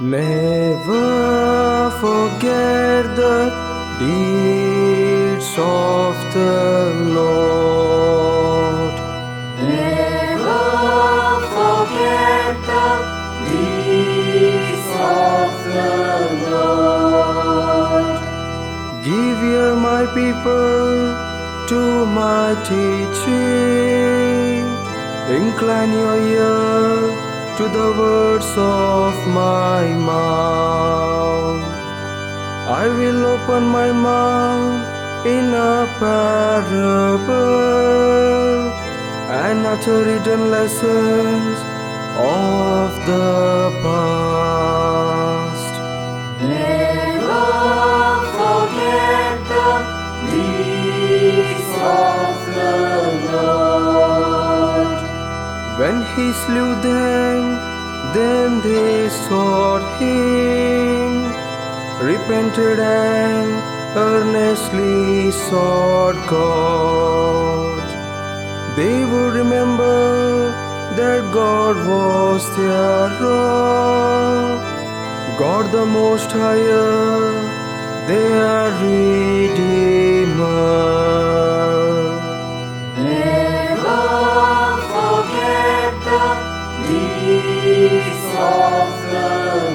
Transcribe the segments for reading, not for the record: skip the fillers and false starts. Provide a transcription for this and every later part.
Never forget the deeds of the Lord. Never forget the deeds of the Lord. Give ear, my people, to my teaching. Incline your ear to the words of my mouth. I will open my mouth in a parable and utter hidden lessons of the past. Never forget the deeds of the Lord. When he slew them, then they sought him, repented and earnestly sought God. They would remember that God was their rock, God the Most Higher, their Redeemer. Never forget the deeds of the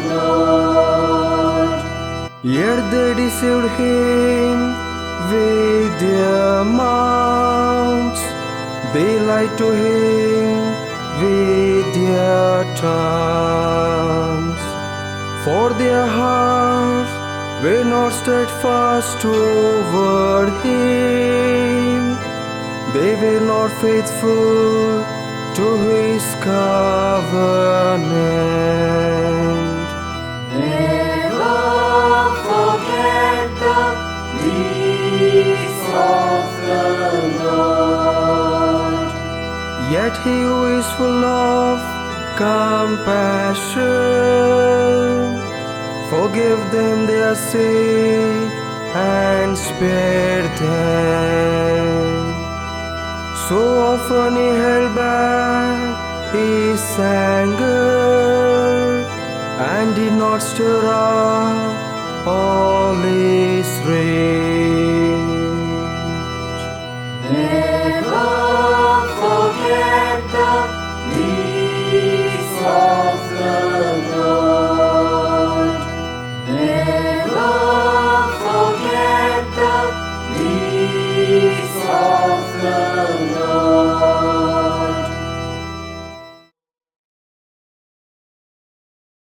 Lord. Yet they deceived him with their mouths. They lied to him with their tongues. For their hearts were not steadfast toward him. They were not faithful to his covenant. Never forget the deeds of the Lord. Yet he who is full of compassion forgave them their sin and spared them. So often he held back his anger and did not stir up all his rage. Never forget the deeds of the Lord. Never forget the deeds of the Lord.